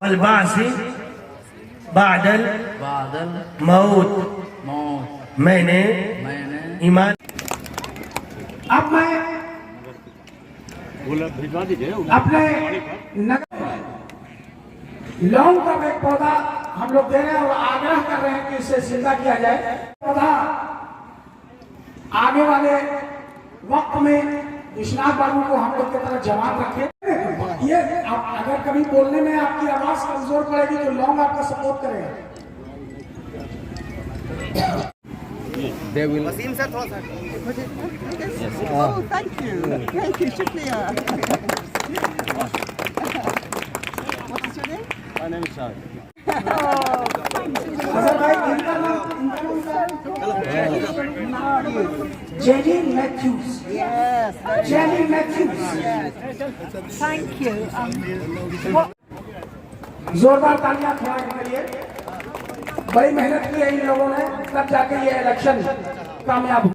अलबासी बादल मौत मैंने ईमान। अब मैं अपने लौंग का एक पौधा हम लोग दे रहे हैं और आग्रह कर रहे हैं कि इसे जिंदा किया जाए। पौधा आने वाले वक्त में विश्वनाथ बाबू को हम लोग की तरह जवान रखे। ये अगर कभी बोलने में आपकी आवाज कमजोर पड़ेगी तो लौंग आपका सपोर्ट करेगा। वसीम सर थोड़ा सा। थैंक यू शुक्रिया। Jenny Matthews. Jenny Matthews. Thank you. जोरदार तालियां खड़ा करिए। बड़ी मेहनत की है इन लोगों ने, तब जाके ये इलेक्शन कामयाब हुआ।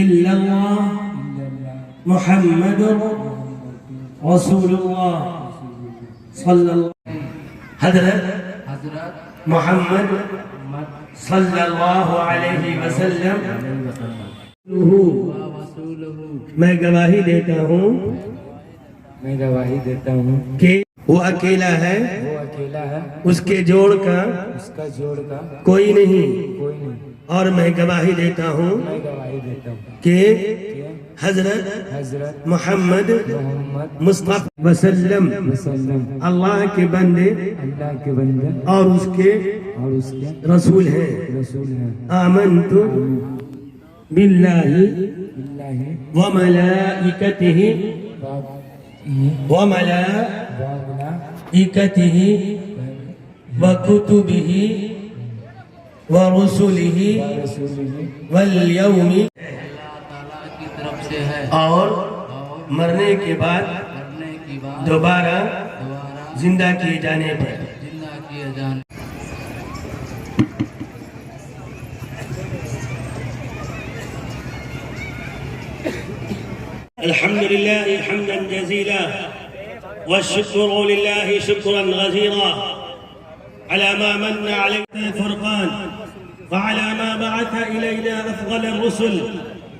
इल्लल्लाह मुहम्मदुर रसूलुल्लाह सल्लल्लाहु हजरत मोहम्मद सल्लल्लाहु अलैहि वसल्लम मैं गवाही देता हूँ कि वो अकेला है उसके जोड़ का कोई नहीं। और मैं गवाही देता हूँ कि हजरत मोहम्मद मुस्तफा वसल्लम अल्लाह के बंदे और उसके रसूल हैं। आमन्तु बिल्लाहि व मलाइकतिहि व कुतुबिहि व रुसुलिहि वल यौमि और मरने के बाद दोबारा जिंदा किए जाने पर। अल्हम्दुलिल्लाह हम्दन जज़ीला वश्शुक्रु लिल्लाह शुक्रन गज़ीरा अला मा मन्ना अलैना फुरक़ान व अला मा बअथ इलैना अफ़ज़ल अर्रुसुल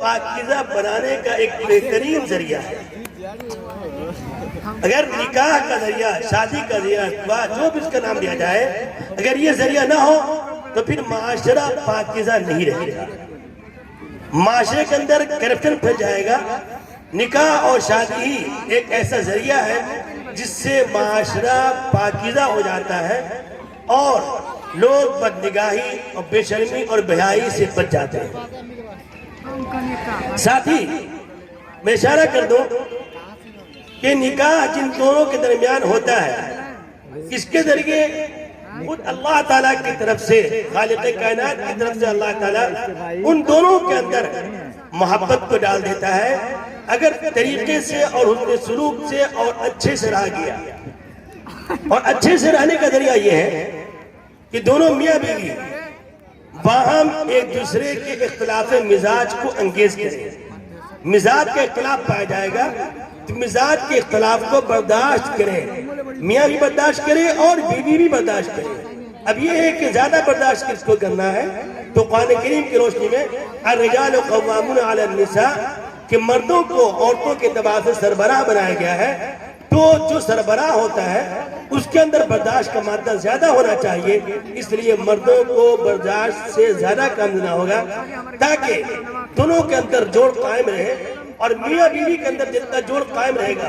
पाकीज़ा बनाने का एक बेहतरीन जरिया है। अगर निकाह का जरिया, शादी का जरिया, जो भी इसका नाम दिया जाए, अगर ये जरिया ना हो तो फिर माशरा पाकीज़ा नहीं रहेगा। माशरे के अंदर करप्शन फैल जाएगा। निकाह और शादी ही एक ऐसा जरिया है जिससे माशरा पाकीज़ा हो जाता है और लोग बदनिगाही और बेशर्मी और बेहयाई से बच जाते हैं। साथ ही मैं इशारा कर दूं कि निकाह जिन दोनों के दरमियान होता है, इसके जरिए खुद अल्लाह ताला की तरफ से, खालिक कायनात की तरफ से अल्लाह ताला उन दोनों के अंदर मोहब्बत को डाल देता है अगर तरीके से और हुस्न सुलूक से और अच्छे से रहा गया। और अच्छे से रहने का जरिया यह है कि दोनों मियाँ बीवी बाहम एक दूसरे के इख्तिलाफ मिजाज को अंगेज करें। मिजाज का इख्तिलाफ पाया जाएगा तो मिजाज के इख्तिलाफ को बर्दाश्त करें। मियाँ भी बर्दाश्त करे और बीवी भी बर्दाश्त करे। अब ये है कि ज्यादा बर्दाश्त किसको करना है, तो कुरान करीम की रोशनी में अर्रिजालु क़व्वामून अला निसा कि मर्दों को औरतों के तबाह से सरबराह बनाया गया है। तो जो सरबराह होता है उसके अंदर बर्दाश्त का मात्रा ज्यादा होना चाहिए, इसलिए मर्दों को बर्दाश्त से ज्यादा काम देना होगा ताकि दोनों के अंदर जोड़ कायम रहे और मियाँ बीवी के अंदर जितना जोड़ कायम रहेगा,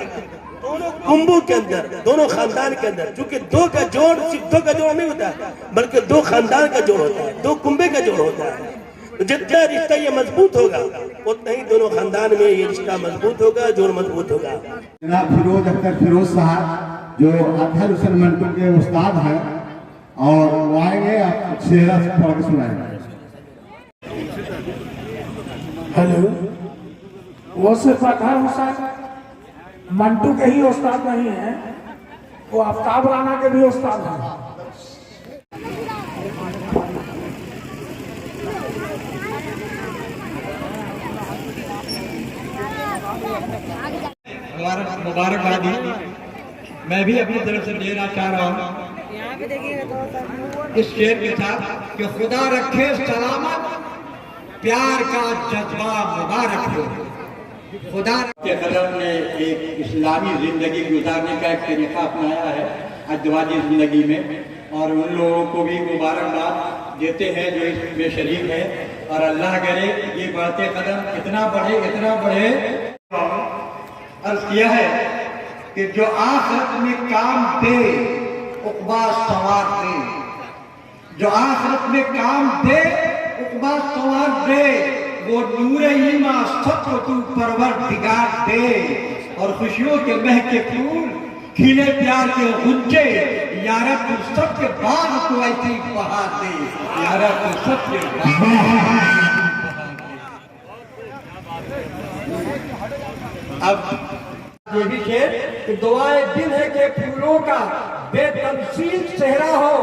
दोनों कुंभों के अंदर, दोनों खानदान के अंदर, क्योंकि दो का जोड़ सिर्फ दो का जोड़ नहीं होता है, बल्कि दो खानदान का जोड़ होता है, दो कुंभे का जोड़ होता है। तो जितना रिश्ता ये मजबूत होगा उतना ही दोनों खानदान में ये रिश्ता मजबूत होगा, जोड़ मजबूत होगा। जनाब फिरोज अख्तर फिरोज साहब जो अतहर हुसैन मंटू के उस्ताद हैं और वो आएंगे, आप चेहरा से पढ़ के सुनाएंगे। हेलो, वो सिर्फ अतहर हुसैन मंटू के ही उस्ताद नहीं है, वो आफ्ताब राना के भी उस्ताद हैं। मुबारकबादी मैं भी अपनी तरफ से देना चाह रहा हूँ इस शेर के साथ कि खुदा रखे सलामत प्यार का जज्बा मुबारक हो। खुदा के कदम ने एक इस्लामी जिंदगी गुजारने का एक तरीका अपनाया है अजवाजी जिंदगी में, और उन लोगों को भी मुबारकबाद देते हैं जो इसमें शरीक है। और अल्लाह करे ये बढ़ते कदम इतना बढ़े। अर्ज किया है कि जो आखिरत में काम दे उक़बा सवार दे, जो आखिरत में काम दे उक़बा सवार दे, वो नूरे ईमान सबको तू परवरदिगार दे। और खुशियों के महके फूल खिले प्यार के गुंजे, यारा तू सबके बाग को ऐसे ही बहार दे, यारा तू सबके बाग। अब ये भी शेर कि दुआए दिल है कि फूलों का बेतमसील चेहरा हो,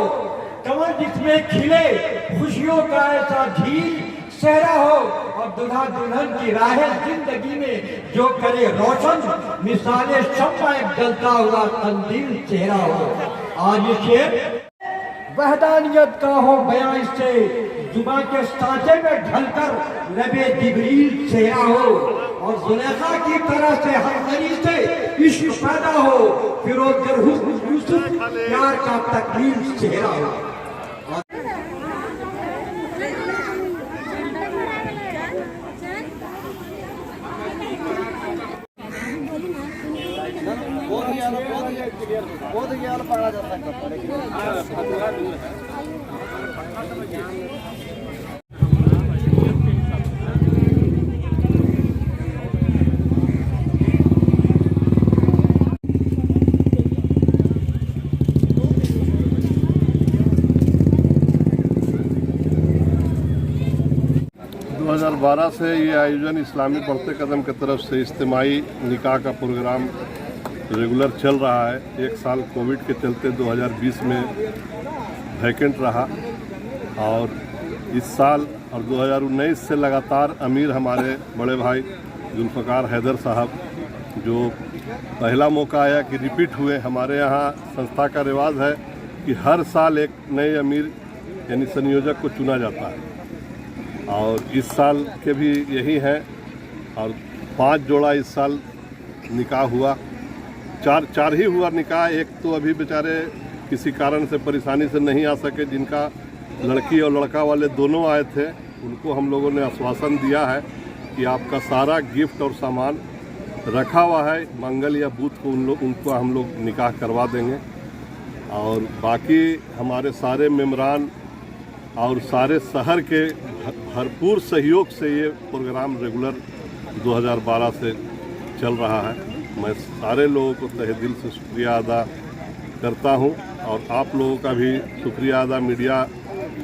कमर जिसमें खिले खुशियों का ऐसा झील चेहरा हो, और दुल्हा दुल्हन की राहें जिंदगी में जो करे रोशन, मिसाले शम्मा एक जलता हुआ कंदील चेहरा हो। आज ये शेर वहदानियत का हो बयां इससे, जुबां के सांचे में ढलकर लबे जिब्रील चेहरा हो, और जुलेखा की तरह से हर गरी से इश्क पैदा हो, फिरोज यूसुफ प्यार का तकलीफ चेहरा हो। पढ़ा जा सकता है। 2012 से ये आयोजन इस्लामी बढ़ते कदम की तरफ से इज्तिमाई निकाह का प्रोग्राम रेगुलर चल रहा है। एक साल कोविड के चलते 2020 में वैकेंट रहा, और इस साल और 2019 से लगातार अमीर हमारे बड़े भाई जुल्फ़कार हैदर साहब, जो पहला मौका आया कि रिपीट हुए। हमारे यहाँ संस्था का रिवाज है कि हर साल एक नए अमीर यानी संयोजक को चुना जाता है, और इस साल के भी यही हैं। और 5 जोड़ा इस साल निकाह हुआ, चार ही हुआ निकाह। एक तो अभी बेचारे किसी कारण से परेशानी से नहीं आ सके, जिनका लड़की और लड़का वाले दोनों आए थे, उनको हम लोगों ने आश्वासन दिया है कि आपका सारा गिफ्ट और सामान रखा हुआ है, मंगल या बुध को उनको हम लोग निकाह करवा देंगे। और बाकी हमारे सारे मेम्बरान और सारे शहर के भरपूर सहयोग से ये प्रोग्राम रेगुलर 2012 से चल रहा है। मैं सारे लोगों को तहे दिल से शुक्रिया अदा करता हूं, और आप लोगों का भी शुक्रिया अदा मीडिया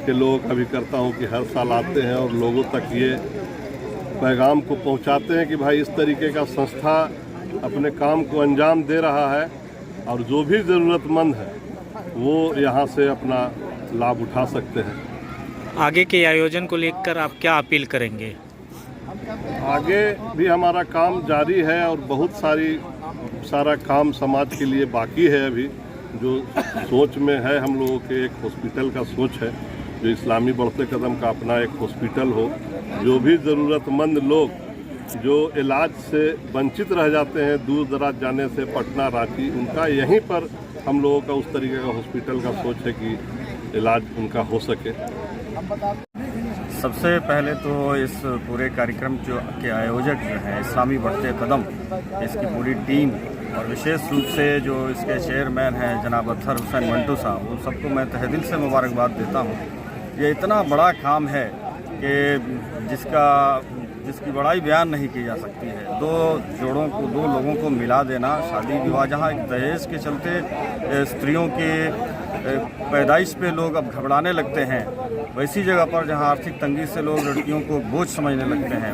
के लोगों का भी करता हूं कि हर साल आते हैं और लोगों तक ये पैगाम को पहुंचाते हैं कि भाई इस तरीके का संस्था अपने काम को अंजाम दे रहा है, और जो भी ज़रूरतमंद है वो यहाँ से अपना लाभ उठा सकते हैं। आगे के आयोजन को लेकर आप क्या अपील करेंगे? आगे भी हमारा काम जारी है, और बहुत सारा काम समाज के लिए बाकी है। अभी जो सोच में है हम लोगों के, एक हॉस्पिटल का सोच है, जो इस्लामी बढ़ते कदम का अपना एक हॉस्पिटल हो। जो भी ज़रूरतमंद लोग जो इलाज से वंचित रह जाते हैं दूर दराज जाने से, पटना रांची, उनका यहीं पर हम लोगों का उस तरीके का हॉस्पिटल का सोच है कि इलाज उनका हो सके। सबसे पहले तो इस पूरे कार्यक्रम के आयोजक जो हैं इस्लामी बढ़ते कदम, इसकी पूरी टीम और विशेष रूप से जो इसके चेयरमैन हैं जनाब अतहर हुसैन मंटू साहब, उन सबको मैं तहे दिल से मुबारकबाद देता हूँ। ये इतना बड़ा काम है कि जिसकी बड़ाई बयान नहीं की जा सकती है। दो लोगों को मिला देना, शादी विवाह, जहाँ एक दहेज के चलते स्त्रियों के पैदाइश पे लोग अब घबराने लगते हैं, वैसी जगह पर जहाँ आर्थिक तंगी से लोग लड़कियों को बोझ समझने लगते हैं,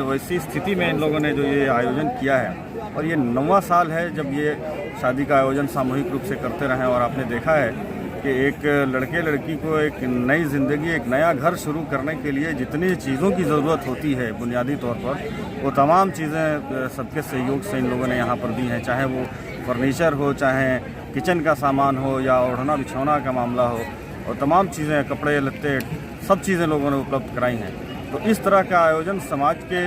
वैसी स्थिति में इन लोगों ने जो ये आयोजन किया है, और ये 9वां साल है जब ये शादी का आयोजन सामूहिक रूप से करते रहे। और आपने देखा है कि एक लड़के लड़की को एक नई ज़िंदगी, एक नया घर शुरू करने के लिए जितनी चीज़ों की ज़रूरत होती है बुनियादी तौर पर, वो तमाम चीज़ें सबके सहयोग से इन लोगों ने यहाँ पर दी हैं। चाहे वो फर्नीचर हो, चाहे किचन का सामान हो, या ओढ़ना बिछौना का मामला हो, और तमाम चीज़ें, कपड़े लत्ते, सब चीज़ें लोगों ने उपलब्ध कराई हैं। तो इस तरह का आयोजन समाज के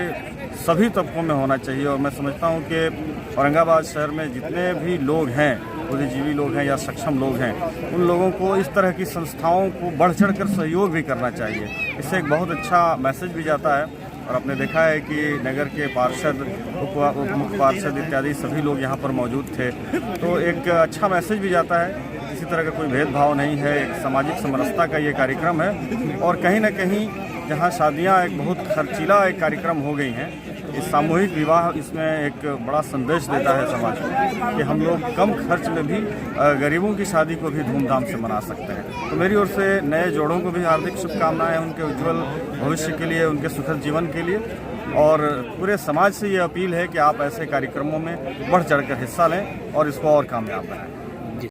सभी तबकों में होना चाहिए। और मैं समझता हूँ कि औरंगाबाद शहर में जितने भी लोग हैं, बुद्धिजीवी लोग हैं या सक्षम लोग हैं, उन लोगों को इस तरह की संस्थाओं को बढ़ चढ़ कर सहयोग भी करना चाहिए। इससे एक बहुत अच्छा मैसेज भी जाता है। और आपने देखा है कि नगर के पार्षद, उप मुख्य पार्षद इत्यादि सभी लोग यहाँ पर मौजूद थे, तो एक अच्छा मैसेज भी जाता है। किसी तरह का कोई भेदभाव नहीं है, एक सामाजिक समरसता का ये कार्यक्रम है। और कहीं ना कहीं जहाँ शादियाँ एक बहुत खर्चीला एक कार्यक्रम हो गई हैं, इस सामूहिक विवाह इसमें एक बड़ा संदेश देता है समाज को कि हम लोग कम खर्च में भी गरीबों की शादी को भी धूमधाम से मना सकते हैं। तो मेरी ओर से नए जोड़ों को भी हार्दिक शुभकामनाएं उनके उज्जवल भविष्य के लिए, उनके सुखद जीवन के लिए। और पूरे समाज से ये अपील है कि आप ऐसे कार्यक्रमों में बढ़ चढ़कर हिस्सा लें और इसको और कामयाब बनाएं।